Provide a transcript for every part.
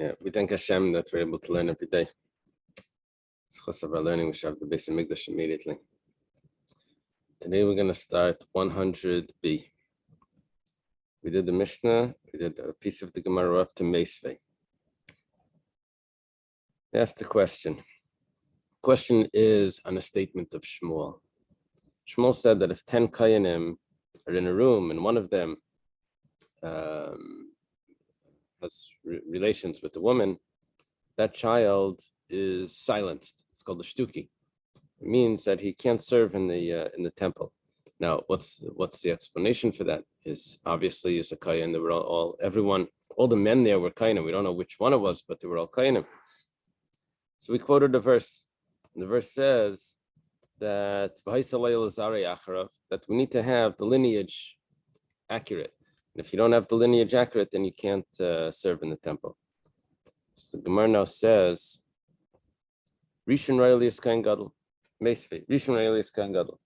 Yeah, we thank Hashem that we're able to learn every day. Because of our learning, we should have the base of Mikdash immediately. Today we're going to start 100b. We did the Mishnah, we did a piece of the Gemara up to Meisvei. They asked the question. The question is on a statement of Shmuel. Shmuel said that if 10 Kayanim are in a room and one of them has relations with the woman, that child is silenced. It's called a shtuki. It means that he can't serve in the temple. Now, what's the explanation for that? Is obviously is a kayan. They were all the men there were kayanim. We don't know which one it was, but they were all kayanim. So we quoted a verse. And the verse says that that we need to have the lineage accurate. And if you don't have the lineage accurate, then you can't serve in the temple. So the Gemara now says, Rishon Ra'elius Kain Gadol, Meisvei, Rishon Ra'elius Kain Gadol.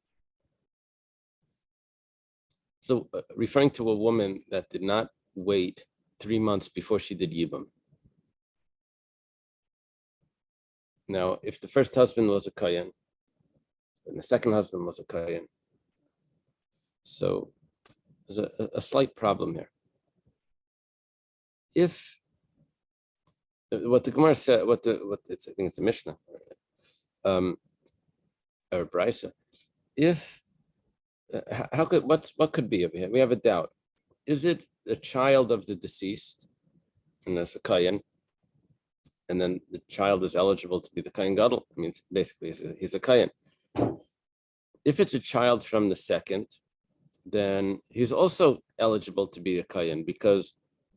So referring to a woman that did not wait 3 months before she did Yibam. Now, if the first husband was a Kayan, and the second husband was a Kayan, so there's a slight problem here. If what the Gemara said, I think it's a Mishnah, or Brisa. If what could be over here? We have a doubt. Is it a child of the deceased, and that's a Kayan, and then the child is eligible to be the Kayan Gadol? I mean, basically, he's a Kayan. If it's a child from the second, then he's also eligible to be a Kayan because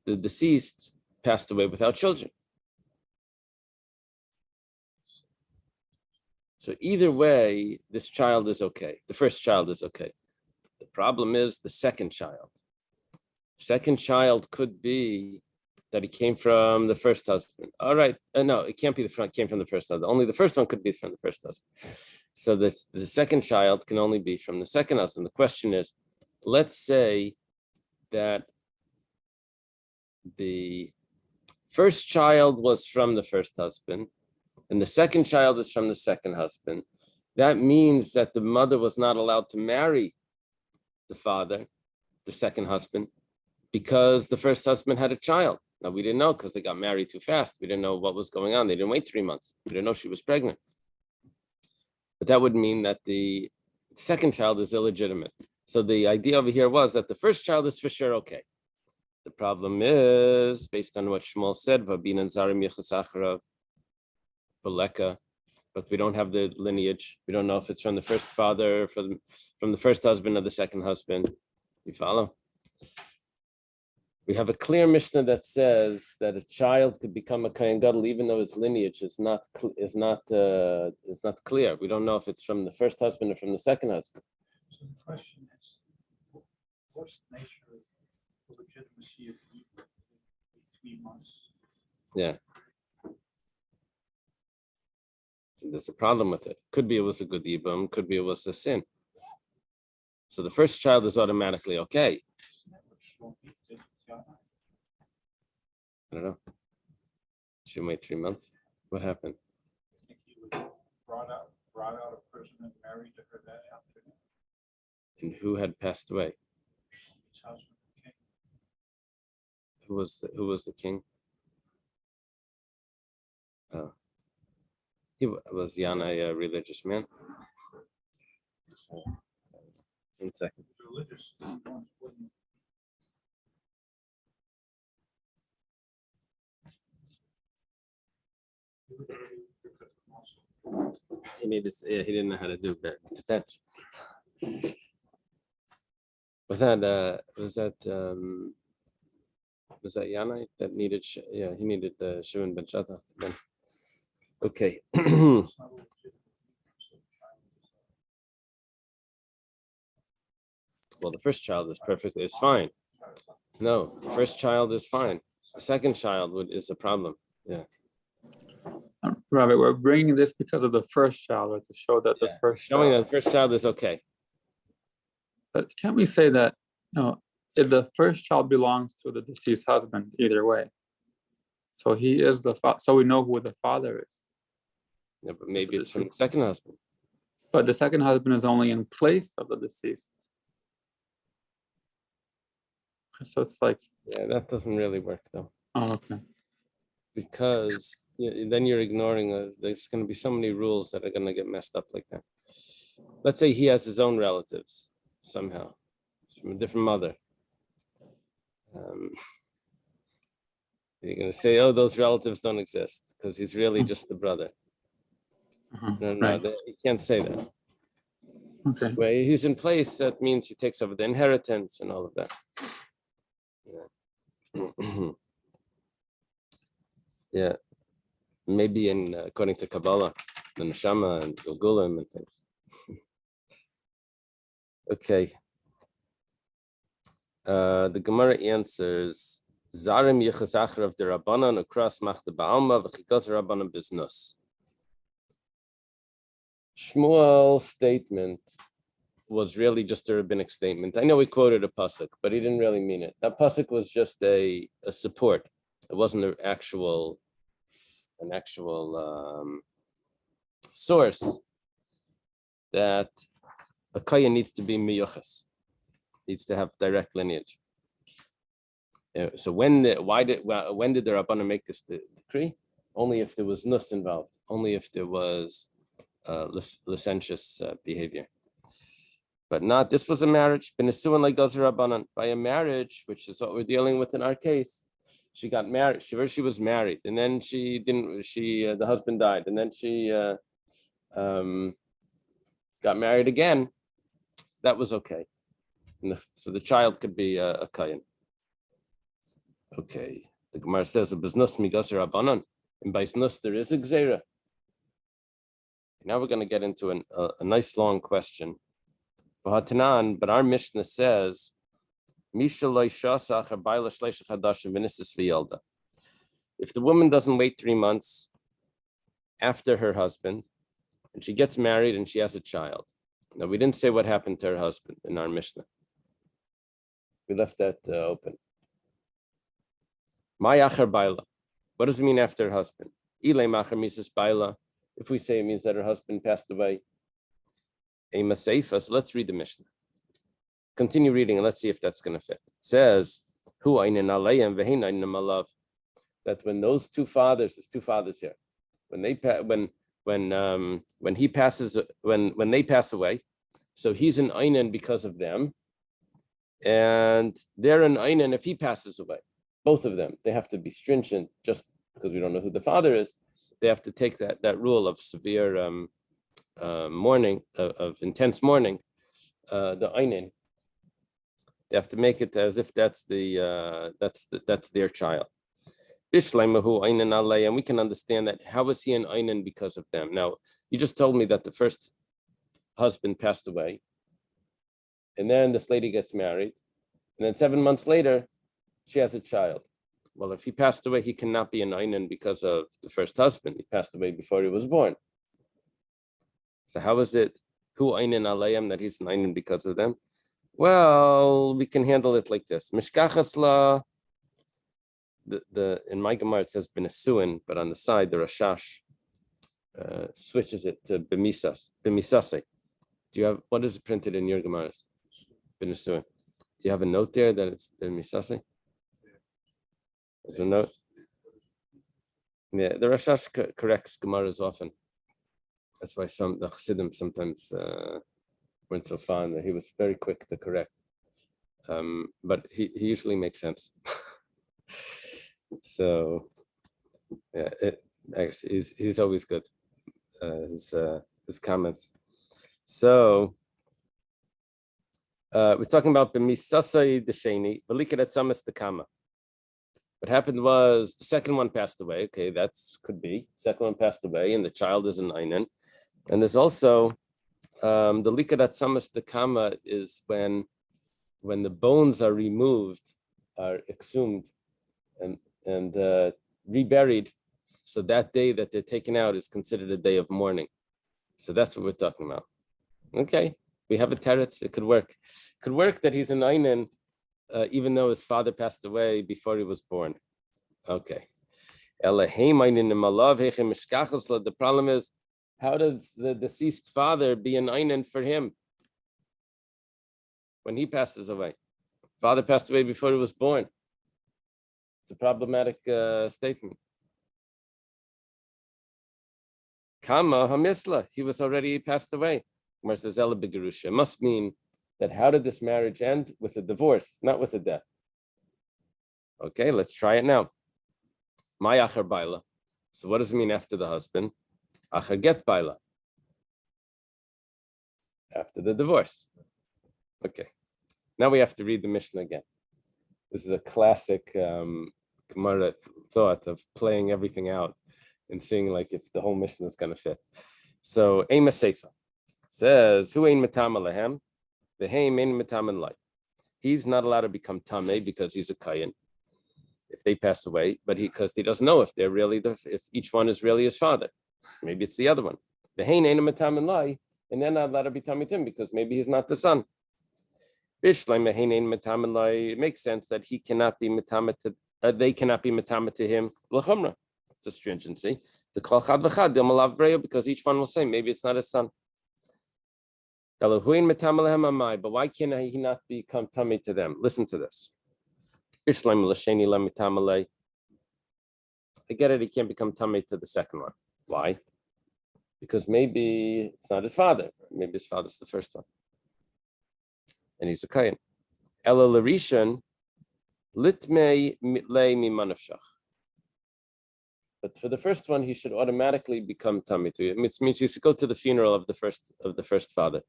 the deceased passed away without children. So either way, this child is okay. The first child is okay. The problem is the second child. Second child could be that he came from the first husband. All right, no, it can't be came from the first husband. Only the first one could be from the first husband. So the second child can only be from the second husband. The question is, let's say that the first child was from the first husband, and the second child is from the second husband. That means that the mother was not allowed to marry the father, the second husband, because the first husband had a child. Now, we didn't know because they got married too fast. We didn't know what was going on. They didn't wait 3 months. We didn't know she was pregnant. But that would mean that the second child is illegitimate. So the idea over here was that the first child is for sure okay. The problem is, based on what Shmuel said, Vabin and Zarim Yechusacharav, Baleka, but we don't have the lineage. We don't know if it's from the first father, from the first husband or the second husband. You follow? We have a clear Mishnah that says that a child could become a Kayan Gadol even though his lineage is not clear. We don't know if it's from the first husband or from the second husband. So the question is, what's the nature of the legitimacy of 3 months? Yeah. There's a problem with it. Could be it was a good Yibam, could be it was a sin. So the first child is automatically okay. I don't know. She wait 3 months. What happened? I think he was brought out a person and married to her that afternoon. And who had passed away? His husband came. Who was the king? Oh. Was Yana a religious man? 1 second. Religious. He didn't know how to do bench. Was that Yana that needed? Yeah, he needed the Shimon ben Shattach. Okay. Well, the first child is fine. No, the first child is fine. The second child is a problem. Yeah. Rabbi, we're bringing this because of the first child, right, to show that the first showing child, that the first child is okay. But can't we say that, if the first child belongs to the deceased husband either way? So he is the father. So we know who the father is. Yeah, but maybe it's from the second husband. But the second husband is only in place of the deceased. So it's like, Yeah, that doesn't really work though, oh, okay. because then you're ignoring there's going to be so many rules that are going to get messed up like that. Let's say he has his own relatives somehow from a different mother. You're going to say, oh, those relatives don't exist because he's really just the brother. No, Right. you can't say that. Okay. Where he's in place, that means he takes over the inheritance and all of that. Yeah. Yeah. Maybe according to Kabbalah, the Neshama and Gilgulim and things. Okay. The Gemara answers, Zarim yichas acharav de Rabbanan across machta ba'alma v'chikas Rabbanan biznus. Shmuel's statement was really just a rabbinic statement. I know he quoted a pasuk, but he didn't really mean it. That pasuk was just a support. It wasn't an actual source that a kohen needs to be miyuchas, needs to have direct lineage. So when did the Rabbanan make this decree? Only if there was nus involved, only if there was licentious behavior. But not, this was a marriage, by a marriage, which is what we're dealing with in our case. She got married, she was married, and then the husband died, and then she got married again. That was okay. So the child could be a kohen. Okay, the Gemara says, in Baisnus there is a gzeira. Now we're going to get into a nice long question. But our Mishnah says, if the woman doesn't wait 3 months after her husband, and she gets married and she has a child. Now, we didn't say what happened to her husband in our Mishnah. We left that open. What does it mean after her husband? If we say it means that her husband passed away, so let's read the Mishnah. Continue reading and let's see if that's going to fit. It says, that when those two fathers, there's two fathers here, when they pass away, so he's an einan because of them, and they're an einan if he passes away. Both of them, they have to be stringent just because we don't know who the father is. They have to take that rule of severe mourning, of intense mourning, the einan. They have to make it as if that's their child. And we can understand that. How was he an einan because of them? Now, you just told me that the first husband passed away, and then this lady gets married, and then 7 months later, she has a child. Well, if he passed away, he cannot be an einan because of the first husband. He passed away before he was born. So how is it hu einan alayim that he's an einan because of them? Well, we can handle it like this. Mishkachas la. In my Gemara it says benesuin, but on the side the Rashash switches it to bemisase. Do you have, what is printed in your Gemaras? Benesuin. Do you have a note there that it's bemisase? There's a note. Yeah, the Rashash corrects Gemaras often. That's why the Chassidim sometimes weren't so fond. That he was very quick to correct. But he usually makes sense. So yeah, actually he's always good. His comments. So we're talking about b'misasai desheni v'likat etzamas dekama. What happened was the second one passed away. Okay, could be. Second one passed away, and the child is an einan. And there's also the likat etzamas dekama is when the bones are removed, are exhumed, and reburied. So that day that they're taken out is considered a day of mourning. So that's what we're talking about. Okay, we have a teretz. It could work. Could work that he's an einan, even though his father passed away before he was born. Okay. The problem is, how does the deceased father be an einin for him when he passes away? Father passed away before he was born. It's a problematic statement. Kama hamisla, he was already passed away. It must mean that how did this marriage end? With a divorce, not with a death. Okay, let's try it now. My achar baila. So what does it mean after the husband? Achar get baila. After the divorce. Okay. Now we have to read the Mishnah again. This is a classic Gemara thought of playing everything out and seeing like if the whole Mishnah is going to fit. So Ema Seifa says, "Who ain't matama lehem? The haim ain't mataman light. He's not allowed to become tame because he's a kayin if they pass away, but because he doesn't know if they're really if each one is really his father. Maybe it's the other one. The haim ain't mataman light, and they're not allowed to be tamitim because maybe he's not the son. It makes sense that he cannot be matama to. They cannot be matama to him. It's a stringency. The kol chad v'chad malav breo because each one will say maybe it's not his son. But why can he not become tummy to them? Listen to this. I get it. He can't become tummy to the second one. Why? Because maybe it's not his father. Maybe his father's the first one, and he's a kayin. Ela l'rishon litmei mitlei mimanavshach. But for the first one, he should automatically become tummy to him. It means he should go to the funeral of the first father,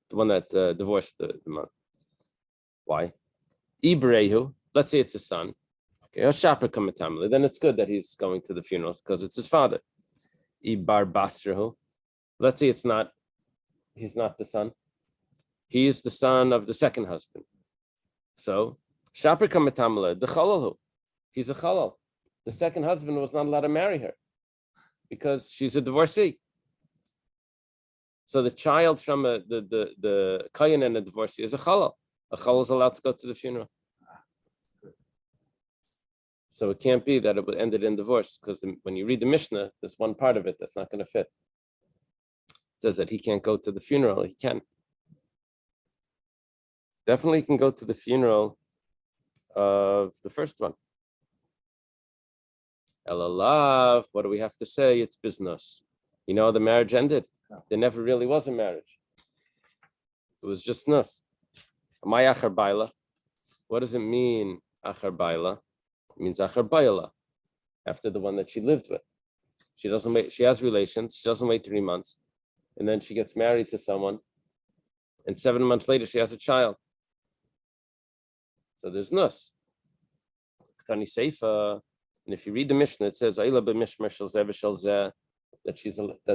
the one that divorced the mother. Why? Ibrehu, let's say it's his son. Okay, then it's good that he's going to the funeral because it's his father. Ibar basrahu, let's say he's not the son. He is the son of the second husband. So, shaper kamatamle, the chalalu, he's a chalal. The second husband was not allowed to marry her because she's a divorcee. So the child from the kayin and the divorcee is a chalal. A chalal is allowed to go to the funeral. So it can't be that it would end in divorce because when you read the Mishnah, there's one part of it that's not going to fit. It says that he can't go to the funeral. He can. Definitely can go to the funeral of the first one. Elalav, what do we have to say? It's business. You know, the marriage ended. There never really was a marriage. It was just nus. My achar baila. What does it mean, achar baila? It means achar baila, after the one that she lived with. She doesn't wait. She has relations. She doesn't wait 3 months, and then she gets married to someone, and 7 months later she has a child. So there's nus. Tani seifa. And if you read the Mishnah, it says that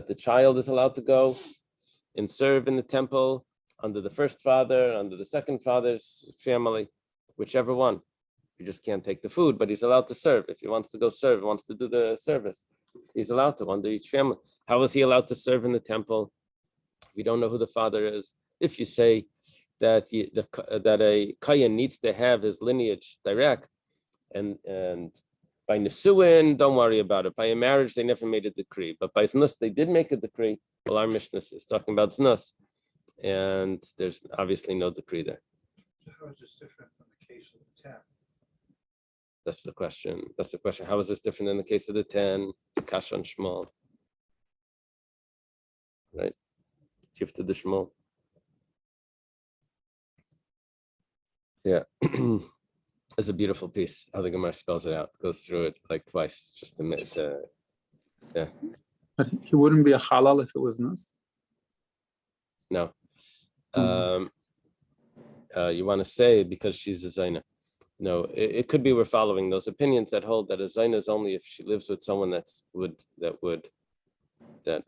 the child is allowed to go and serve in the temple under the first father, under the second father's family, whichever one. You just can't take the food, but he's allowed to serve. If he wants to go serve, wants to do the service, he's allowed to under each family. How is he allowed to serve in the temple? We don't know who the father is. If you say that that a kayin needs to have his lineage direct, and by Nesuin, don't worry about it. By a marriage, they never made a decree. But by Znus, they did make a decree. Well, our Mishnah is talking about Znus. And there's obviously no decree there. So how is this different from the case of the 10? That's the question. How is this different than the case of the 10? It's Kash on Shmuel. Right? It's Yifta the Shmuel. Yeah. It's a beautiful piece. How the Gemara spells it out, goes through it like twice, just to yeah. But he wouldn't be a halal if it was nus. No. You want to say because she's a zayna. No, it could be we're following those opinions that hold that a zayna is only if she lives with someone that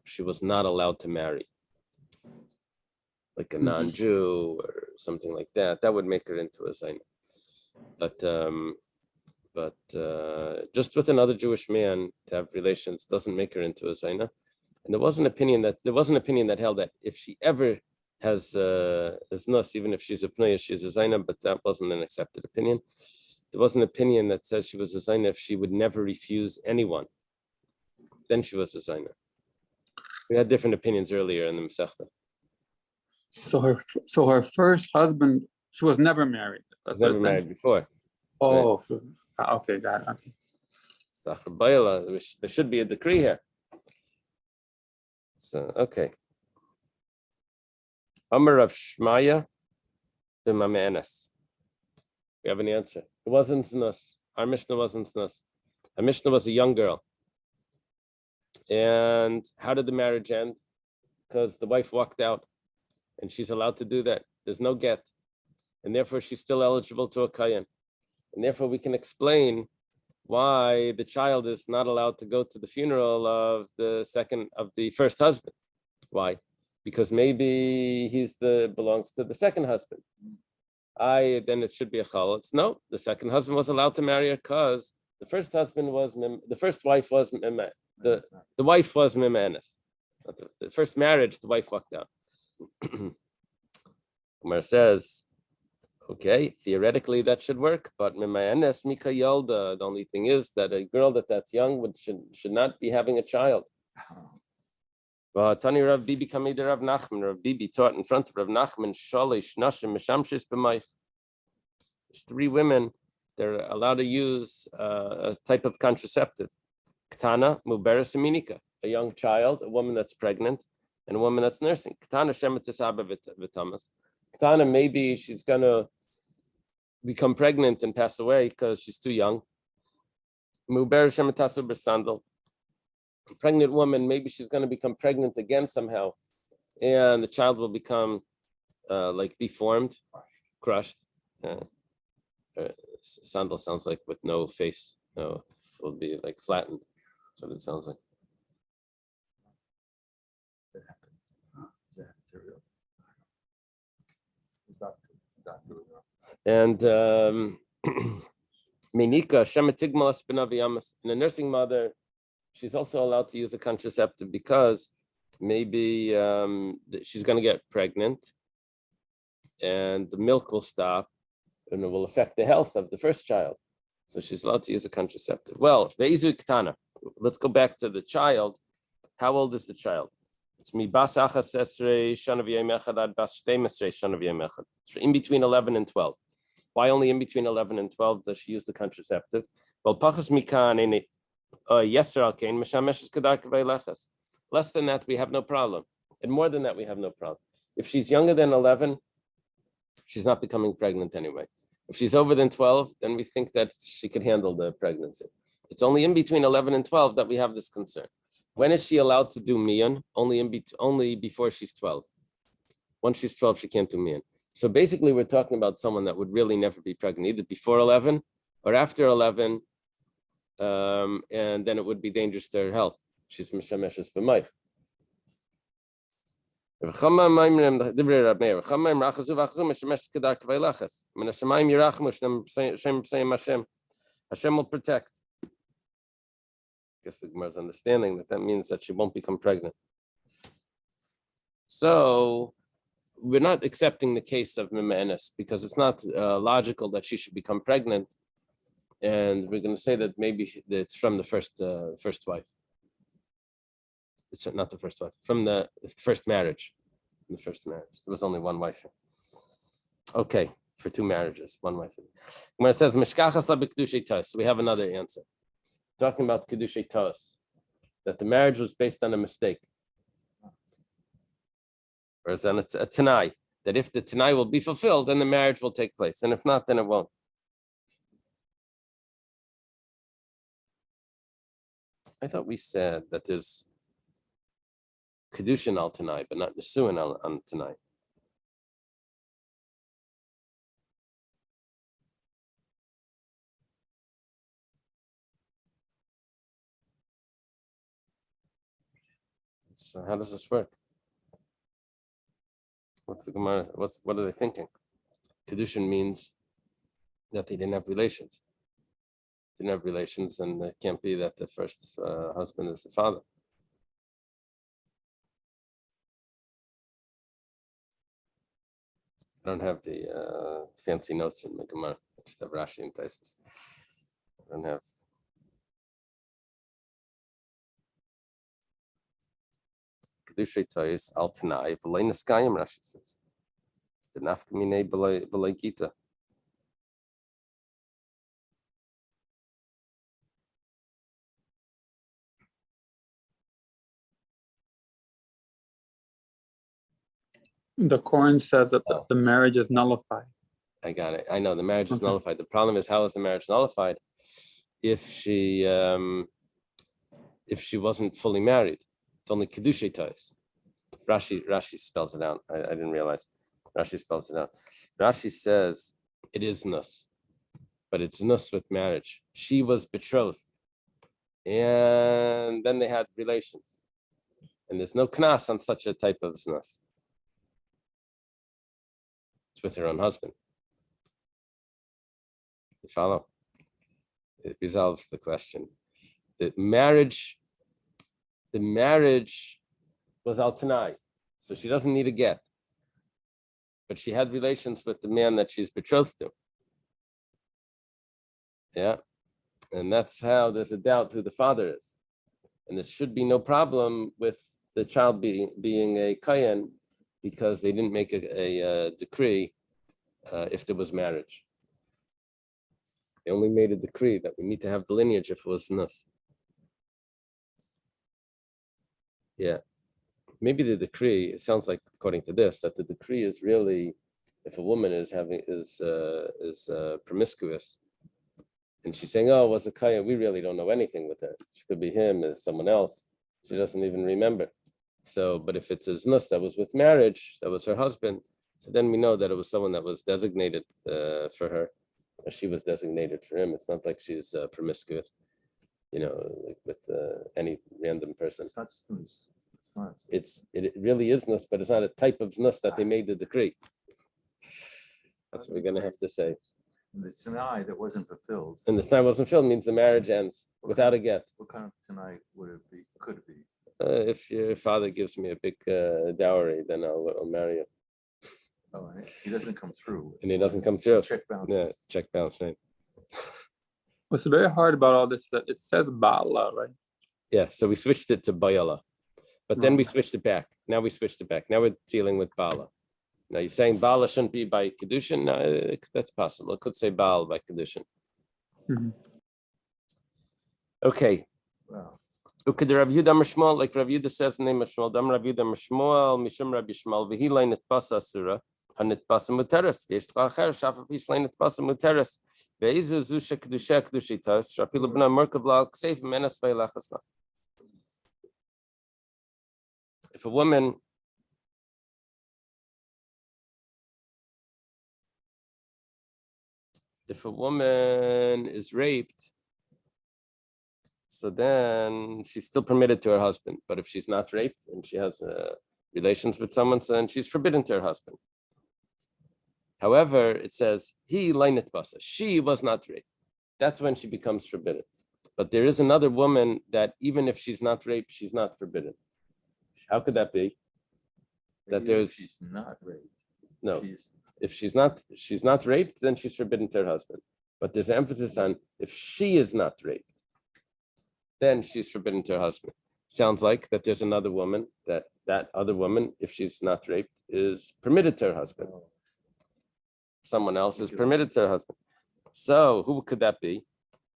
she was not allowed to marry, like a non-Jew or something like that. That would make her into a zayna. But just with another Jewish man to have relations doesn't make her into a zayna. And there was an opinion that held that if she ever has nus, even if she's a pneuya, she's a zayna, but that wasn't an accepted opinion. There was an opinion that says she was a zayna if she would never refuse anyone then she was a Zaina. We had different opinions earlier in the Masechta. So her first husband, she was never married. She was never married before. Oh, okay, got it. Okay. Zachar Bayla, there should be a decree here. So, okay. Amar of Shmaya b'mamenes. We have an answer. It wasn't Snus. Our Mishnah wasn't Snus. Our Mishnah was a young girl. And how did the marriage end? Because the wife walked out, and she's allowed to do that. There's no get, and therefore she's still eligible to a kayan. And therefore we can explain why the child is not allowed to go to the funeral of the first husband. Why? Because maybe belongs to the second husband. Then it should be a chalutz. No, the second husband was allowed to marry her because the first wife was the wife was mimenes. The first marriage, the wife walked out. Umar says, okay, theoretically that should work, but mimenes mika yalda. The only thing is that a girl that's young should not be having a child. Tani Rav Bibi Kamid Rav Nachman. Rav Bibi taught in front of Rav Nachman, Shalish Nashim Mishamshis b'mayich. There's 3 women. They're allowed to use a type of contraceptive. Ktana Muberes Minika, a young child, a woman that's pregnant, and a woman that's nursing. Ktana Shemetisaba Vitamas. Ktana, maybe she's gonna become pregnant and pass away because she's too young. Muberes Shemetasu Bersandal. Pregnant woman, maybe she's going to become pregnant again somehow, and the child will become like deformed, crushed. Sandal sounds like with no face. No, will be like flattened. That's what it sounds like. And Minika Shematigmalas Benaviyamas, and a nursing mother, she's also allowed to use a contraceptive because maybe she's going to get pregnant and the milk will stop and it will affect the health of the first child. So she's allowed to use a contraceptive. Well, let's go back to the child. How old is the child? It's bas achas esrei shana v'yom ad bas shtei mesrei shana v'yom echad. It's in between 11 and 12. Why only in between 11 and 12 does she use the contraceptive? Well, pachas mikan less than that, we have no problem. And more than that, we have no problem. If she's younger than 11, she's not becoming pregnant anyway. If she's over than 12, then we think that she could handle the pregnancy. It's only in between 11 and 12 that we have this concern. When is she allowed to do miyan? Only before she's 12. Once she's 12, she can't do miyan. So basically, we're talking about someone that would really never be pregnant, either before 11 or after 11. And then it would be dangerous to her health. She's mishameshes b'mayich. Hashem will protect. I guess the Gemara is understanding that means that she won't become pregnant. So we're not accepting the case of mimenes because it's not logical that she should become pregnant. And we're going to say that maybe it's from the first wife. It's not the first wife, from the first marriage. The first marriage. There was only one wife. Okay, for 2 marriages, one wife. When it says Mishkachas la b'kedushay tos, so we have another answer. Talking about kedushay tos, that the marriage was based on a mistake. Whereas on a tanai, that if the tanai will be fulfilled, then the marriage will take place. And if not, then it won't. I thought we said that there's kedushin al tanai, but not nesuin on tanai. So how does this work? What's the Gemara? What are they thinking? Kedushin means that they didn't have relations. Didn't have relations, and it can't be that the first husband is the father. I don't have the fancy notes in the Gemara. I just have Rashi and Tosfos. I don't have kedushay tois al tanai v'lei neskayim. Rashi says the nafkamine b'lei gita. The Koran says that the marriage is nullified. I got it. I know the marriage is nullified. The problem is, how is the marriage nullified if she wasn't fully married? It's only kedushay tois. Rashi spells it out. I didn't realize. Rashi spells it out. Rashi says it is nus, but it's nus with marriage. She was betrothed, and then they had relations, and there's no knas on such a type of nus. It's with her own husband. You follow? It resolves the question. The marriage was al tanai, so she doesn't need a get. But she had relations with the man that she's betrothed to. Yeah. And that's how there's a doubt who the father is. And there should be no problem with the child being a kayan, because they didn't make a decree if there was marriage. They only made a decree that we need to have the lineage if it was nus. Yeah. Maybe the decree, it sounds like, according to this, that the decree is really, if a woman is promiscuous, and she's saying, "Oh, it was a kaya," we really don't know anything with her. She could be him, as someone else. She doesn't even remember. So, but if it's a znus that was with marriage, that was her husband, so then we know that it was someone that was designated for her, or she was designated for him. It's not like she's promiscuous, like with any random person. It's not snus. It's not. It really is nus, but it's not a type of nus that they made the decree. That's what we're gonna have to say. And the tanai that wasn't fulfilled. And the tanai wasn't fulfilled means the marriage ends without a get. What kind of tanai would it be? Could it be? If your father gives me a big dowry, then I'll marry you. Oh, and he doesn't come through. And he doesn't come through. Check bounce. Yeah, check bounce, right? What's very hard about all this is that it says Bala, right? Yeah, so we switched it to Bayala. But then we switched it back. Now we switched it back. Now we're dealing with Bala. Now you're saying Bala shouldn't be by Kedushin? No, that's possible. It could say Baal by Kedushin. Okay. Wow. Uked Rav Yehuda Mishmuel, like Rav Yehuda says in the name of Shmuel, Dam Rav Yehuda Mishmuel, Mishum Rav Yishmael, V'hilay Nitbasa Asura, HaNitbasa Muteres, V'yishtcha Acher, Shafa Pishlay Nitbasa Muteres, V'ezu Zusha Kedusha Kedushitas, Shafilu B'na Merkav La'al Kseif, Menas V'yilachasna. If a woman is raped, so then she's still permitted to her husband. But if she's not raped and she has relations with someone, so then she's forbidden to her husband. However, it says, he lainit basa, she was not raped. That's when she becomes forbidden. But there is another woman that even if she's not raped, she's not forbidden. How could that be? That there's she's not raped. No. If she's not raped, then she's forbidden to her husband. But there's an emphasis on if she is not raped, then she's forbidden to her husband. Sounds like that there's another woman that other woman, if she's not raped, is permitted to her husband. Someone else is permitted to her husband. So who could that be?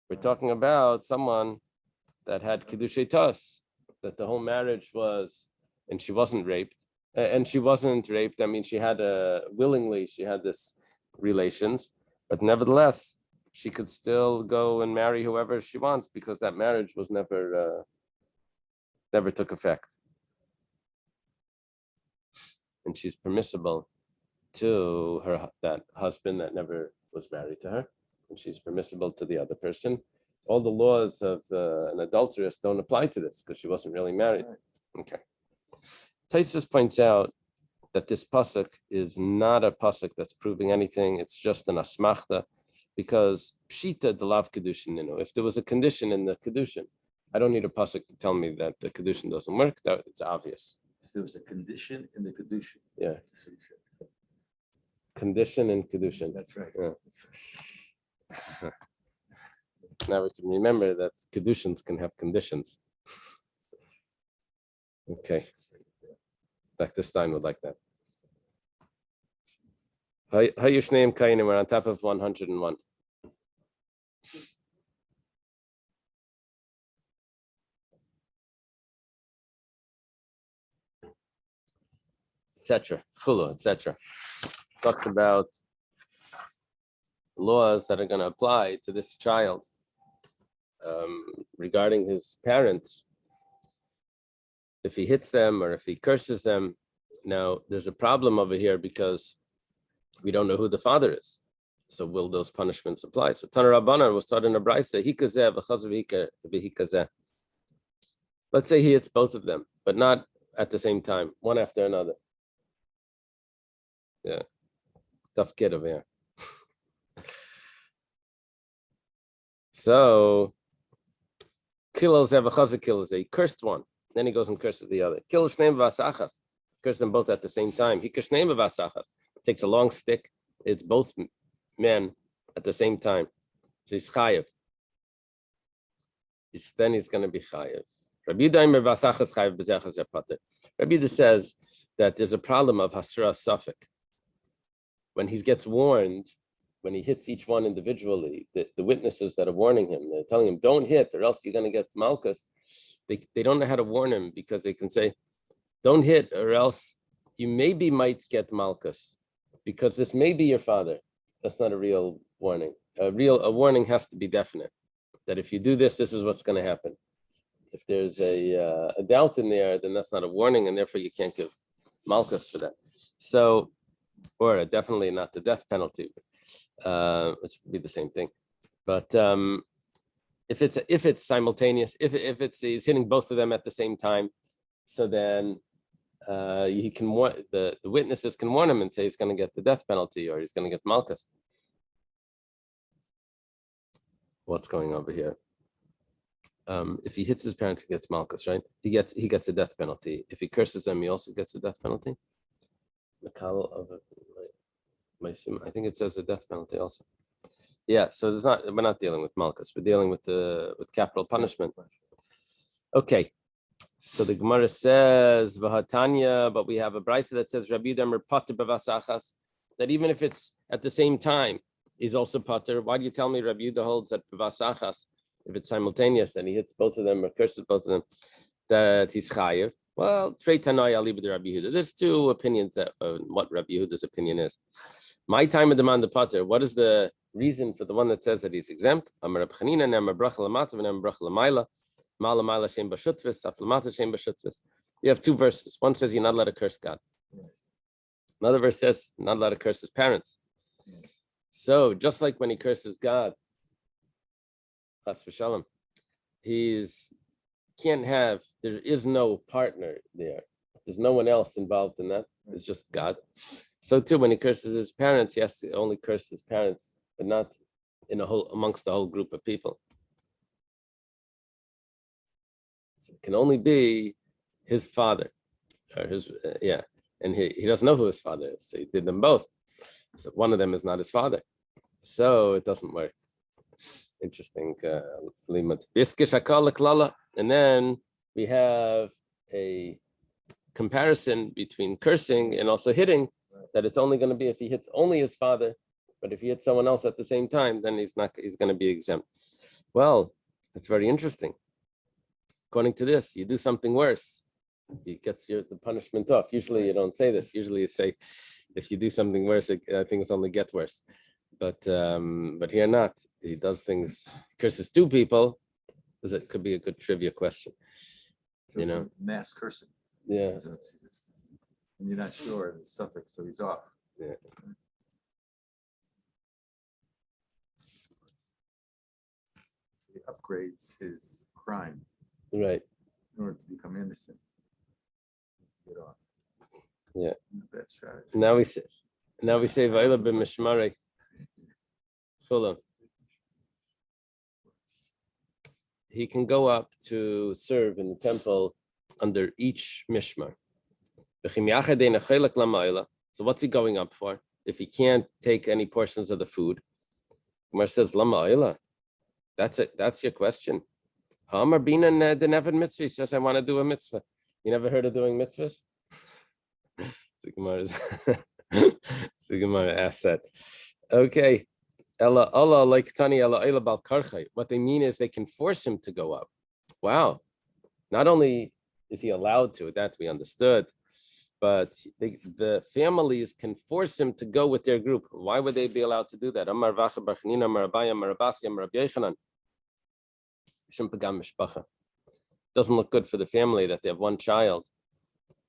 We're talking about someone that had Kiddushei Tos, that the whole marriage was, and she wasn't raped. And she wasn't raped. I mean, she had willingly, she had this relations, but nevertheless, she could still go and marry whoever she wants because that marriage was never took effect. And she's permissible to that husband that never was married to her, and she's permissible to the other person. All the laws of an adulteress don't apply to this because she wasn't really married. Okay. Taisus points out that this pasuk is not a pasuk that's proving anything. It's just an asmachta, because pshita the lav kedushin. If there was a condition in the kedushin, I don't need a pasuk to tell me that the kedushin doesn't work. That it's obvious. If there was a condition in the kedushin. Yeah. That's what he said. Condition in kedushin. That's right. Yeah. That's right. Now we can remember that kedushins can have conditions. Okay. Dr. Stein would like that. Hayushneim Kainim, we're on top of 101. Etc. Chulu, etc. Talks about laws that are going to apply to this child regarding his parents. If he hits them or if he curses them. Now, there's a problem over here because we don't know who the father is. So will those punishments apply? So Tana Rabbanan was taught in a brayse, let's say he hits both of them, but not at the same time, one after another. Yeah, tough kid over here. So kilos have a chazak kilos. He cursed one, then he goes and curses the other. Kilos name vasachas, curse them both at the same time. He cursed name vasachas, takes a long stick. It's both men at the same time. So he's chayev. Then he's going to be chayev. Rabbi Yehuda says that there's a problem of hasra safek. When he gets warned, when he hits each one individually, the witnesses that are warning him, they're telling him, don't hit or else you're going to get malchus. They don't know how to warn him because they can say, don't hit or else you maybe might get malchus because this may be your father. That's not a real warning. A warning has to be definite, that if you do this, this is what's going to happen. If there's a doubt in there, then that's not a warning, and therefore you can't give malchus for that. So, or definitely not the death penalty, which would be the same thing. But if it's simultaneous, if he's hitting both of them at the same time, so then he can the witnesses can warn him and say he's going to get the death penalty or he's going to get malchus. What's going over here? If he hits his parents, he gets malchus, right? He gets the death penalty. If he curses them, he also gets the death penalty. I think it says the death penalty also. Yeah, so we're not dealing with malchus. We're dealing with capital punishment. Okay, so the Gemara says Vahatanya, but we have a brayse that says Rabbi Yehuda pater b'vasachas, that even if it's at the same time, he's also pater. Why do you tell me Rabbi Yehuda holds that b'vasachas, if it's simultaneous and he hits both of them or curses both of them, that he's chayev? Well, there's two opinions that what Rabbi Yehuda's opinion is. My time of demand the pater. What is the reason for the one that says that he's exempt? You have two verses. One says you're not allowed to curse God. Another verse says not allowed to curse his parents. So just like when he curses God, there is no partner there. There's no one else involved in that. It's just God. So too, when he curses his parents, he has to only curse his parents, but not amongst the whole group of people. So it can only be his father, or and he doesn't know who his father is, so he did them both. So one of them is not his father, so it doesn't work. Interesting. And then we have a comparison between cursing and also hitting, that it's only going to be if he hits only his father, but if he hits someone else at the same time, then he's going to be exempt. Well, that's very interesting. According to this, you do something worse, he gets the punishment off. Usually you don't say this. Usually you say, if you do something worse, I think it's only get worse. But here not. He does things, curses two people. It could be a good trivia question. So mass cursing. Yeah. So and you're not sure of the suffix, so he's off. Yeah. He upgrades his crime Right. in order to become innocent. Get off. Yeah. Bad strategy. Now we say Vayla b'mishmarei. Hold on. He can go up to serve in the temple under each mishmar. So what's he going up for? If he can't take any portions of the food, Gemara says lama. That's your question. Hamar binan the never mitzvah. He says I want to do a mitzvah. You never heard of doing mitzvahs? The Gemara's the Gemara asked that. Okay. Ella Allah like Tani Ella Ela Bal Karchai. What they mean is they can force him to go up. Wow. Not only is he allowed to, that we understood, but the families can force him to go with their group. Why would they be allowed to do that? Amar Vacha Bar Chanina, Amar Abaye, Amar Abasi, Amar Rabbi Yochanan. Doesn't look good for the family that they have one child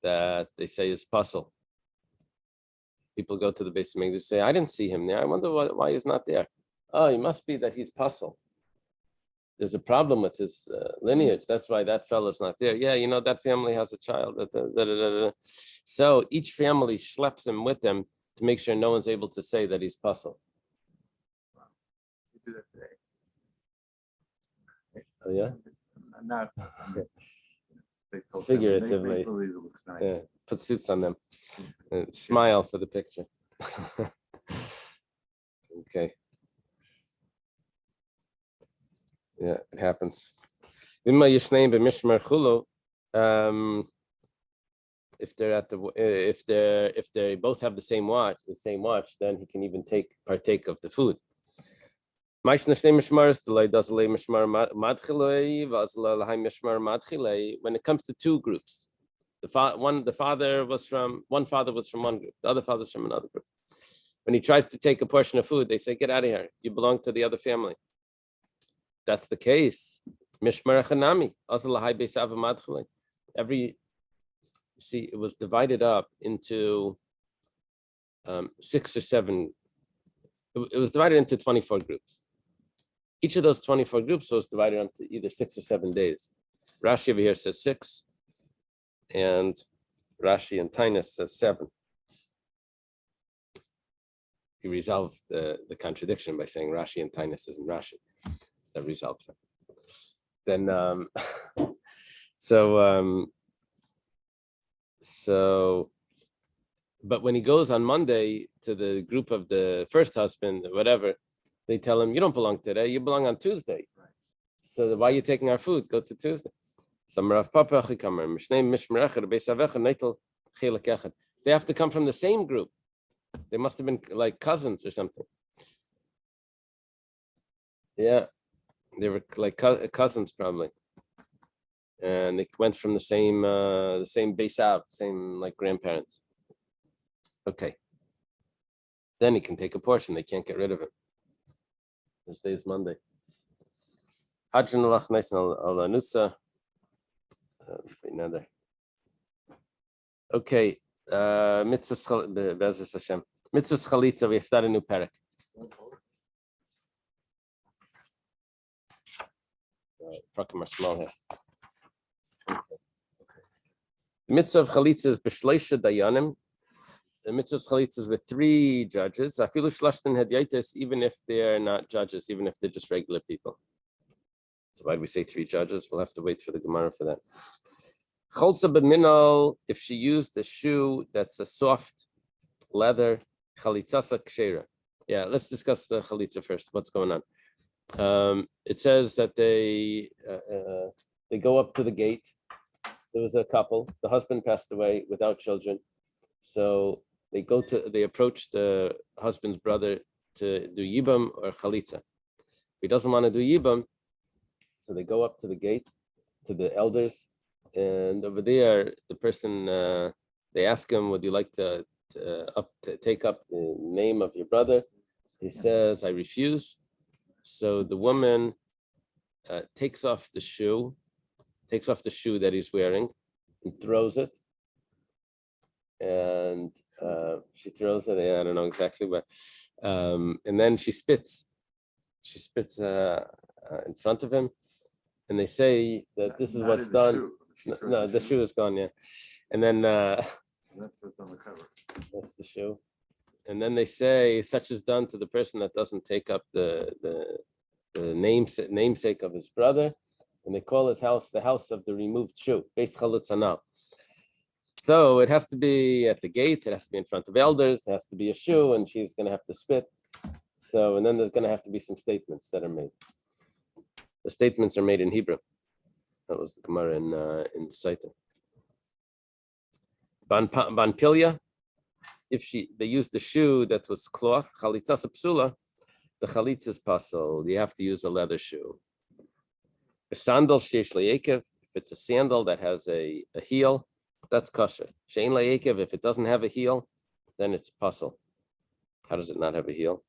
that they say is puzzle. People go to the base of Mikdash, say, I didn't see him there. I wonder why he's not there. Oh, it must be that he's puzzle. There's a problem with his lineage. That's why that fellow's not there. Yeah, that family has a child. So each family schleps him with them to make sure no one's able to say that he's puzzle. You do that today. Oh, yeah? Not Figuratively. Make believe it looks nice. Yeah, put suits on them. And smile for the picture. Okay. Yeah, it happens. If they're at the if they both have the same watch, then he can even partake of the food. When it comes to two groups, one father was from one group, the other father's from another group. When he tries to take a portion of food, they say, "Get out of here! You belong to the other family." That's the case. It was divided up into 6 or 7. It was divided into 24 groups. Each of those 24 groups was divided into either 6 or 7 days. Rashi over here says 6, and Rashi and Tainus says 7. He resolved the contradiction by saying Rashi and Tainus isn't Rashi. That resolves that. Then, but when he goes on Monday to the group of the first husband, or whatever, they tell him, you don't belong today, you belong on Tuesday. Right. So why are you taking our food? Go to Tuesday. They have to come from the same group. They must have been like cousins or something. Yeah. They were like cousins probably, and they went from the same base out, same like grandparents. Okay. Then he can take a portion. They can't get rid of it. This day is Monday. Okay. Mitzvahs Hashem. Mitzvahs Chalitza. We start a new parak. Prakim are small here. The mitzvah of chalitza is b'shleisha dayanim. The mitzvah of chalitza is with 3 judges. Afilu shlashtin hadyatis, even if they're not judges, even if they're just regular people. So why do we say 3 judges? We'll have to wait for the Gemara for that. Cholza b'minal, if she used a shoe that's a soft leather, chalitzasa kshera. Yeah, let's discuss the chalitza first. What's going on? It says that they go up to the gate. There was a couple. The husband passed away without children, so they approach the husband's brother to do yibam or chalitza. If he doesn't want to do yibam, so they go up to the gate to the elders, and over there the person they ask him, "Would you like to take up the name of your brother?" He says, "I refuse." So the woman takes off the shoe that he's wearing and throws it. And she throws it, I don't know exactly, but and then she spits. She spits in front of him. And they say that this is what's done. No, the shoe is gone, yeah. And then that's on the cover. That's the shoe. And then they say such is done to the person that doesn't take up the namesake of his brother, and they call his house the house of the removed shoe, Beis Chalutzanal. So it has to be at the gate, it has to be in front of elders, it has to be a shoe, and she's going to have to spit. So, and then there's going to have to be some statements that are made. The statements are made in Hebrew. That was the Gemara in Saita. Ban Pilya, if they used the shoe that was cloth, chalitza psula, the chalitza is pasul. You have to use a leather shoe. A sandal sheish le'ekev, if it's a sandal that has a heel, that's kosher. Shein le'ekev, if it doesn't have a heel, then it's pasul. How does it not have a heel?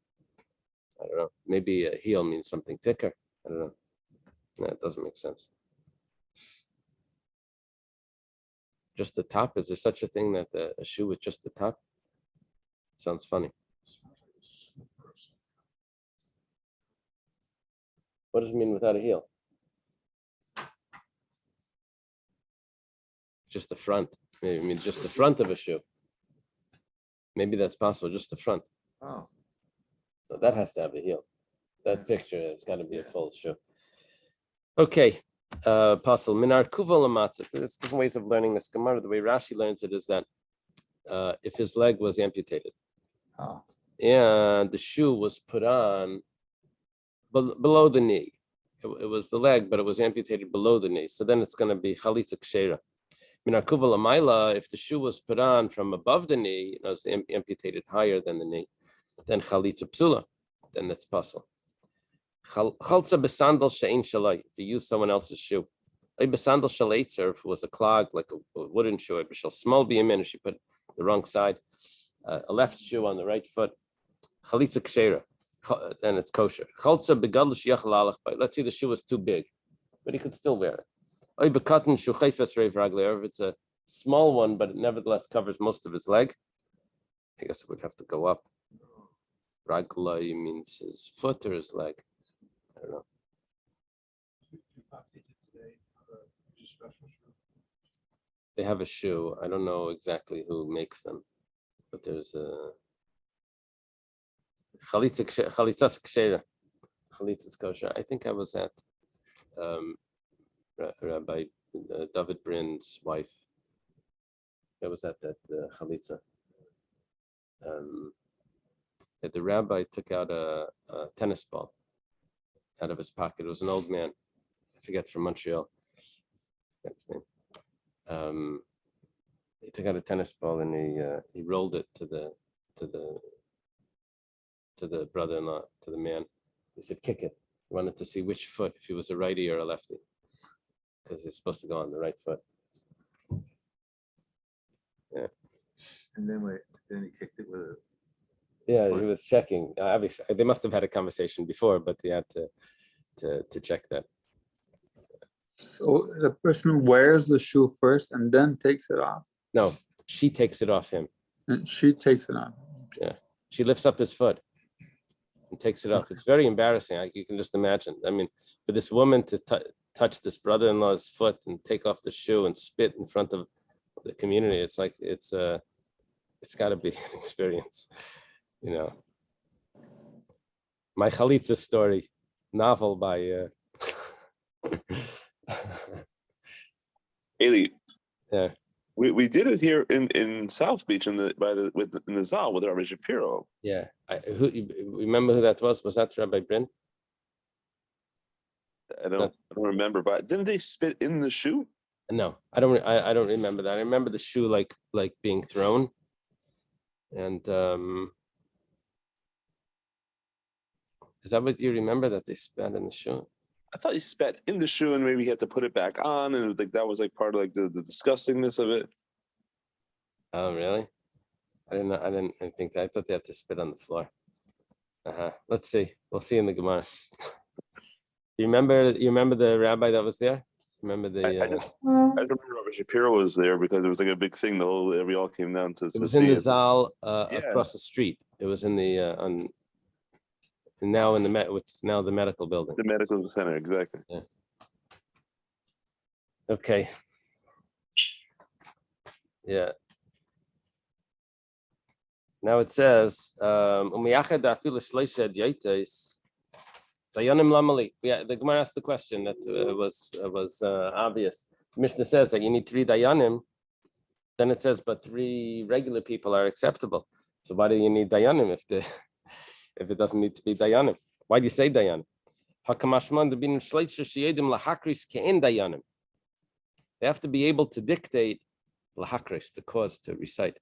I don't know. Maybe a heel means something thicker. I don't know. No, it doesn't make sense. Just the top? Is there such a thing that a shoe with just the top? Sounds funny. What does it mean without a heel? Just the front. Maybe it means just the front of a shoe. Maybe that's possible, just the front. Oh, So that has to have a heel. That picture, it's got to be a full shoe. Okay. Possible. Minar kuva lamata. There's different ways of learning this Gemara. The way Rashi learns it is that if his leg was amputated oh, and the shoe was put on below the knee, it was the leg, but it was amputated below the knee. So then it's going to be chalitza kshera. Minar kuva lamaila, if the shoe was put on from above the knee, it was amputated higher than the knee, then chalitza psula, then that's possible. Chalza besandal she'ein shalai, if you use someone else's shoe. Besandal shalaitzer, if it was a clog, like a wooden shoe, but she'll small be a minute, she put the wrong side, a left shoe on the right foot. Chalitza kshera, then it's kosher. Chalza begadol sheyachal alach by. Let's say the shoe was too big, but he could still wear it. Or if it's a small one, but it nevertheless covers most of his leg, I guess it would have to go up. Raglai means his foot or his leg. I don't know. They have a shoe. I don't know exactly who makes them, but there's a chalitzas kshera, chalitzas kosher. I think I was at Rabbi David Brin's wife. I was at that chalitza. The rabbi took out a tennis ball out of his pocket. It was an old man. I forget, from Montreal. I forget his name. He took out a tennis ball and he rolled it to the brother-in-law, to the man. He said, "Kick it." He wanted to see which foot, if he was a righty or a lefty, because it's supposed to go on the right foot. Yeah. and then he kicked it with a. Yeah, foot. he was checking. Obviously, they must have had a conversation before, but they had to check that. So the person wears the shoe first and then takes it off, No, she takes it off him. and she takes it off. She lifts up his foot and takes it off. It's very embarrassing. You can just imagine. I mean, for this woman to touch this brother-in-law's foot and take off the shoe and spit in front of the community, it's like it's got to be an experience, you know. My chalitza story, novel by Eli, yeah. we did it here in South Beach in the Zal with Rabbi Shapiro. Yeah, you remember who that was? Was that Rabbi Brin? I don't remember, but didn't they spit in the shoe? No, I don't remember that. I remember the shoe like being thrown, and is that what you remember, that they spat in the shoe? I thought he spat in the shoe and maybe he had to put it back on, and it was like that was like part of like the disgustingness of it. Oh, really? I didn't think that. I thought they had to spit on the floor. Let's see. We'll see in the Gemara. You remember the rabbi that was there? Remember the? I just remember Rabbi Shapiro was there because it was like a big thing. We all came down to It was see in the it. Zal Yeah. across the street. It was in the now in the which is now the medical building. The medical center, exactly. Okay. Yeah. Now it says, yeah, the Gemara asked the question that was obvious. Mishnah says that you need 3 dayanim. Then it says, but 3 regular people are acceptable. So why do you need dayanim if it doesn't need to be dayanim? Why do you say dayanim? They have to be able to dictate lahakris, the cause to recite.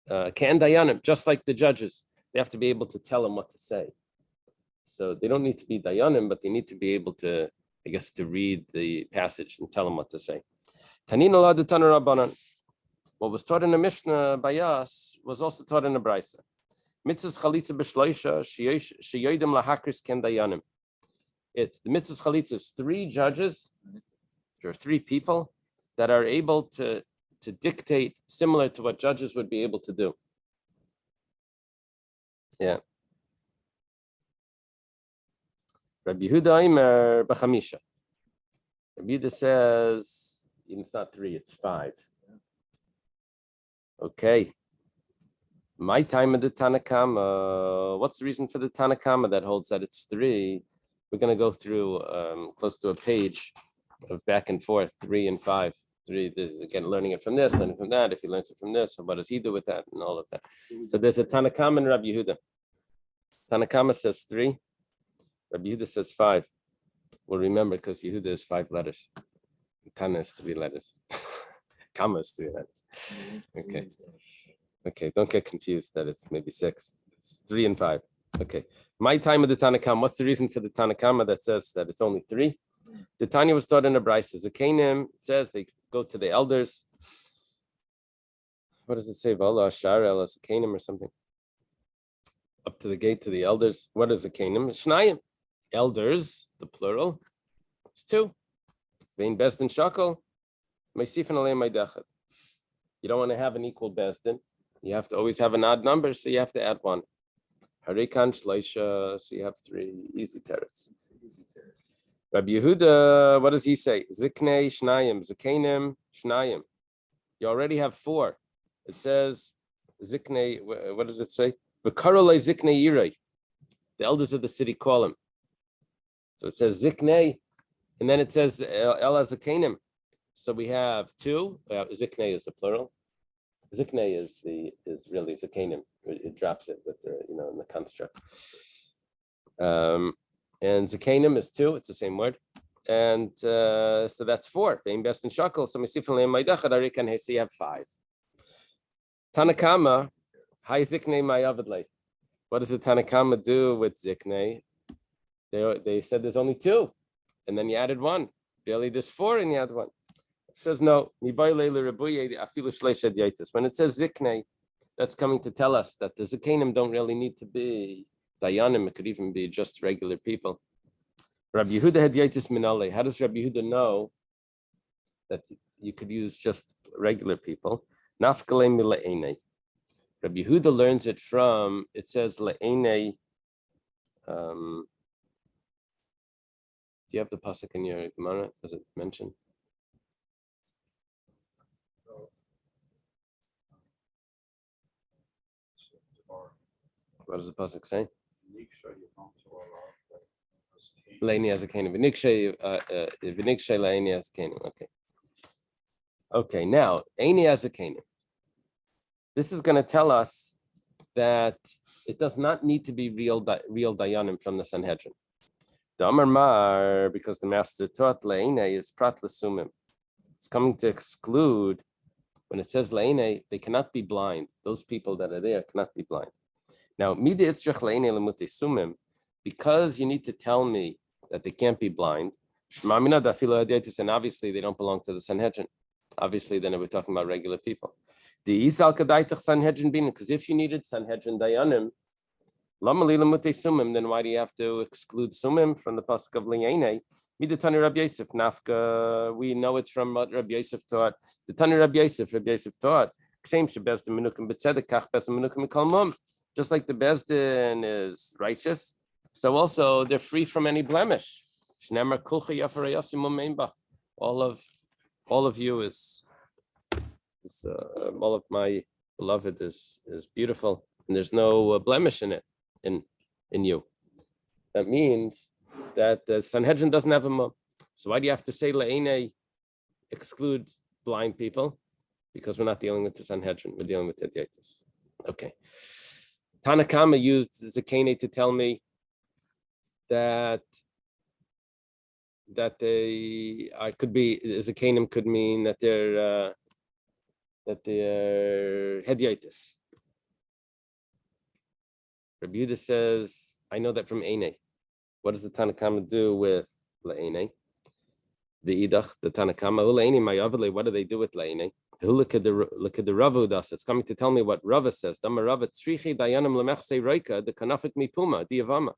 Ka'en dayanim, just like the judges. They have to be able to tell him what to say. So they don't need to be dayanim, but they need to be able to, I guess, to read the passage and tell him what to say. Tanina la de Tana Rabbanan. What was taught in the Mishnah by us was also taught in the Brisa. Mitzvahs chalitza b'shloisha sheyodim lahakris ken dayanim. It's the mitzvahs chalitza is 3 judges, there are 3 people that are able to dictate similar to what judges would be able to do. Yeah. Rabbi Yehuda Aimer b'chamisha. Rabbi Yehuda says it's not 3, it's 5. Okay. My time of the Tanakama. What's the reason for the Tanakama that holds that it's 3? We're going to go through close to a page of back and forth, 3 and 5. 3, this, again, learning it from this, learning from that. If he learns it from this, so what does he do with that, and all of that. So there's a Tanakama and Rabbi Yehuda. Tanakama says 3. Rabbi Yehuda says 5. We'll remember because Yehuda is 5 letters. Tana is 3 letters. Kama is 3 letters. Okay, don't get confused that it's maybe 6. It's 3 and 5. Okay. My time of the Tanakama. What's the reason for the Tanakama that says that it's only 3? The Tanya was taught in the Brisa. Zakanim says they go to the elders. What does it say? Vala Shara El Zakanim or something. Up to the gate to the elders. What is Zakanim? Shnayim. Elders, the plural. It's 2. Vein Bezdin Shakal. Meisifan Alei Maidachat. You don't want to have an equal Bezdin. You have to always have an odd number, so you have to add 1. Harikan Shleisha, so you have 3. Easy teretz. Rabbi Yehuda, what does he say? Ziknei Shnayim, Zikanim Shnayim. You already have 4. It says Ziknei, what does it say? V'karolei Ziknei Yirei. The elders of the city call him. So it says Ziknei, and then it says El Zikanim. So we have 2. Ziknei is the plural. Ziknei is really Zikanim. It drops it with the in the construct. And Zikanim is 2. It's the same word. And so that's 4. Being best in shakel. So you have 5. Tanakama, hi Ziknei Mayavidle. What does the Tanakama do with Ziknei? They said there's only 2, and then you added 1. Really, there's 4, and you add 1. It says no. When it says Ziknei, that's coming to tell us that the Zikanim don't really need to be Dayanim. It could even be just regular people. Rabbi Yehuda had Yaitis Minale. How does Rabbi Yehuda know that you could use just regular people? Nafkale Milaene. Rabbi Yehuda learns it from, it says Laene. Do you have the pasuk in your Gemara? Does it mention? What does the pasuk say? Laini as a kanim. V'nikshay laini as a kanim. Okay. Okay. Now, aini as a kanim. This is going to tell us that it does not need to be real dayanim from the Sanhedrin. The Amar Mar, because the master taught laini is prat l'sumim. It's coming to exclude. When it says laini, they cannot be blind. Those people that are there cannot be blind. Now, because you need to tell me that they can't be blind, and obviously they don't belong to the Sanhedrin. Obviously, then we're talking about regular people. Because if you needed Sanhedrin Dayanim, then why do you have to exclude Sumim from the pasuk of Liyene? Rabbi Yosef Nafka, we know it from what Rabbi Yosef taught. The Tani Rabbi Yosef taught. Just like the Bezdin is righteous, so also they're free from any blemish. All of you is all of my beloved is beautiful, and there's no blemish in it in you. That means that the Sanhedrin doesn't have a mum. So why do you have to say La'ene exclude blind people? Because we're not dealing with the Sanhedrin, we're dealing with Tedietis. Okay. Tanakama used Zakene to tell me that they could be Zakanim could mean that they're Hedaitis. Rabbi Yehuda says, I know that from Eine. What does the Tanakama do with Le'ene? The Idach, the Tanakama, what do they do with Le'ene? Look at the Rava das. It's coming to tell me what Rava says. The kanafik mipuma, the Yevama.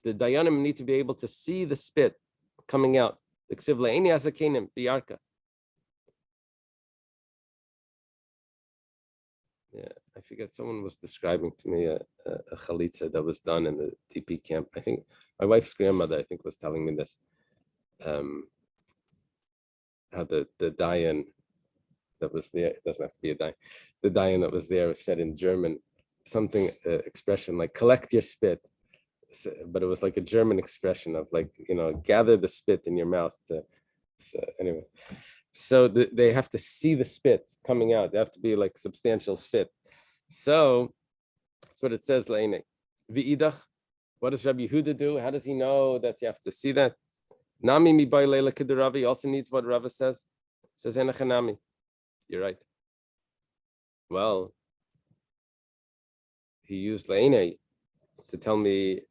The Dayanim need to be able to see the spit coming out. The Ksiv Le'ene azakenim, biyarka. Yeah, I forget. Someone was describing to me a chalitza that was done in the TP camp. I think my wife's grandmother, I think, was telling me this. How the dayan that was there, it doesn't have to be a dayan. The dayan that was there said in German something expression like "collect your spit," but it was like a German expression of like gather the spit in your mouth. Anyway. So they have to see the spit coming out. They have to be like substantial spit. So that's what it says, Le'ene. V'idach, what does Rabbi Yehuda do? How does he know that you have to see that? Nami mi bay leila k'deravi also needs what Rava says. Says enachanami. You're right. Well, he used Le'ene to tell me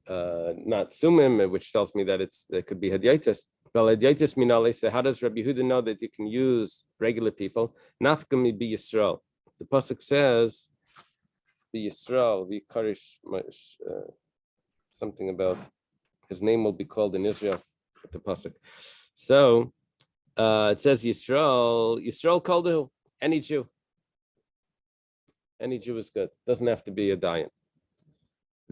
not sumim, which tells me that there could be hadyatis. Well, hadyatis minale. So how does Rabbi Yehuda know that you can use regular people? Nafkami bi Yisrael. The pasuk says, "Bi Yisrael, vi karish," something about his name will be called in Israel. The pasuk. So it says Yisrael. Yisrael called who? Any Jew. Any Jew is good. Doesn't have to be a dayan.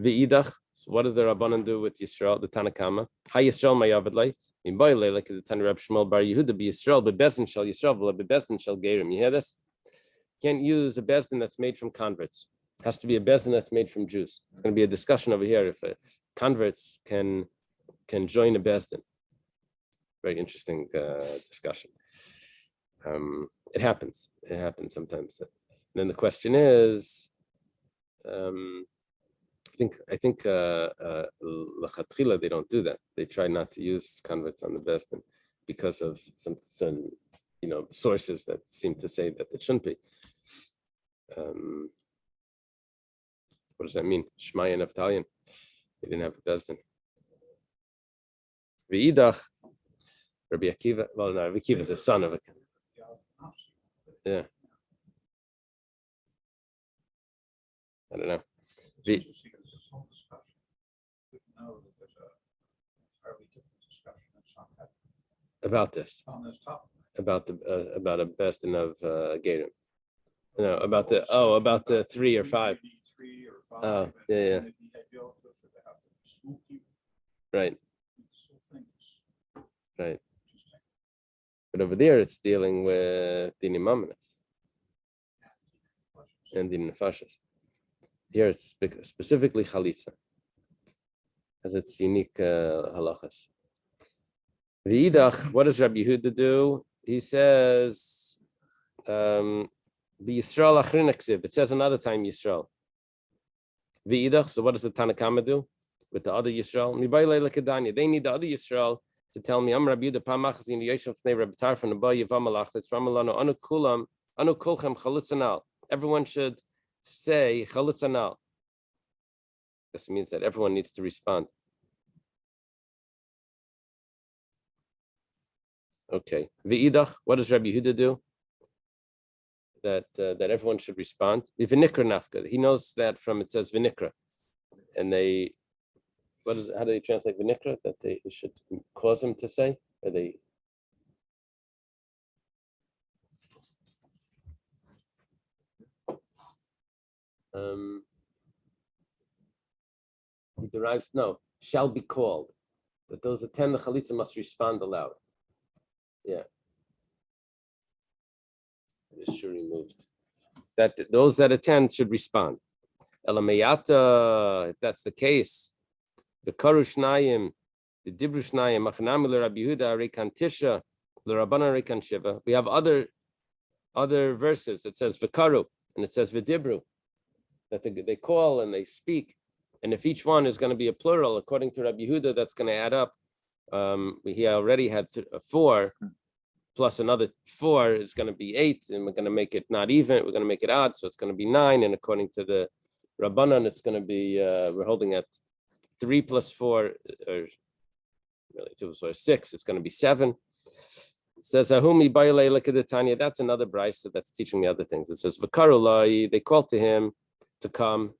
V'idach. So what does the Rabbanan do with Yisrael? The Tanakama. Hi Yisrael ma'yavadlei. In Boyle, like the Tan Reb Shmuel Bar Yehuda, be Yisrael, but Bezdin shall Yisrael, but Bezdin shall Gerim. You hear this? Can't use a Bezdin that's made from converts. It has to be a Bezdin that's made from Jews. It's going to be a discussion over here if converts can join a Bezdin. Very interesting discussion. It happens. It happens sometimes. And then the question is, I think lachatchila they don't do that. They try not to use converts on the best, and because of some sources that seem to say that it shouldn't be. What does that mean? Shmaya and Naftalian, they didn't have a bezdin. V'idach, Rabbi Akiva. Well, no, Rabbi Akiva is the son of a. Yeah. I don't know. About this, about a bestin of Gatum. No, about the 3 or 5. Oh, yeah. Right. Right. But over there, it's dealing with the Nimamanas and the Nefashas. Here, it's specifically Chalitza, as its unique halachas. V'idach, what does Rabbi Yehuda do? He says, "Be Yisrael achrin aksiv." It says another time Yisrael. V'idach. So what does the Tanakama do with the other Yisrael? They need the other Yisrael to tell me, "I'm Rabbi Yehuda pamachas in Yeshav Snei Rabbi Tarfon Abba Yevamalach. It's Ramalano Anu Kulam Anu Kulchem Chalitzanal." Everyone should say Chalitzanal. This means that everyone needs to respond. Okay. V'idach, what does Rabbi Yehuda do? That everyone should respond. V'nikra nafka. He knows that from it says v'nikra, and how do they translate v'nikra? That they should cause him to say, or they. He derives shall be called. That those attend the chalitza must respond aloud. Yeah. It is sure removed. That those that attend should respond. Elamayata, if that's the case, the Karushnayim, the Dibrushnayim, Machanam Rabbi Yehuda, Rekan Tisha, the Rabbana Rekan Shiva. We have other verses. It says Vikaru and it says Vidibru, that they call and they speak. And if each one is going to be a plural, according to Rabbi Yehuda, that's going to add up. He already had 4, plus another 4 is going to be 8, and we're going to make it not even. We're going to make it odd, so it's going to be 9. And according to the Rabbanan, it's going to be, we're holding at 3 plus 4, or really 2 plus 4, 6. It's going to be 7. It says, Ahumi Baile Lakadetanya. That's another brisa that's teaching me other things. It says, Vakarulai, they called to him to come,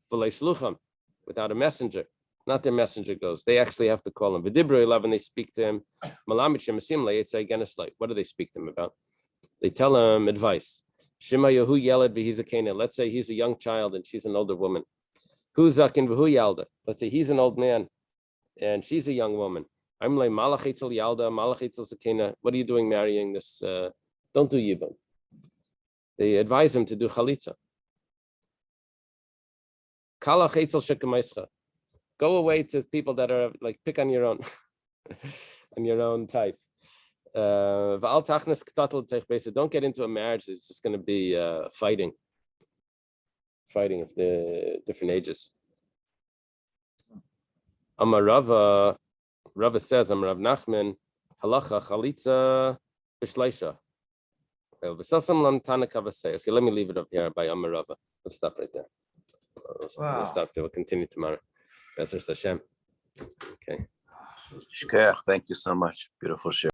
without a messenger. Not their messenger goes. They actually have to call him. Vidibru 11, they speak to him. Malamichim Asimle, it's again a slight. What do they speak to him about? They tell him advice. Shema Yehu Yeled V'Hizakena. Let's say he's a young child and she's an older woman. Hu Zakin V'Hu Yalda. Let's say he's an old man and she's a young woman. I'm like Malachitzel Yalda, Malachitzel Zakena. What are you doing marrying this? Don't do Yibam. They advise him to do Chalitza. Kalachitzel Shekamaischa. Go away to people that are like, pick on your own, on your own type. Don't get into a marriage. It's just going to be fighting of the different ages. Amar Rava says, Amar Rav Nachman, halacha chalitza b'shleisha. Okay, let me leave it up here by Amar Rava. Let's stop right there. We'll stop there. We'll continue tomorrow. Be'ezer Hashem. Okay. Shkeach, thank you so much. Beautiful share.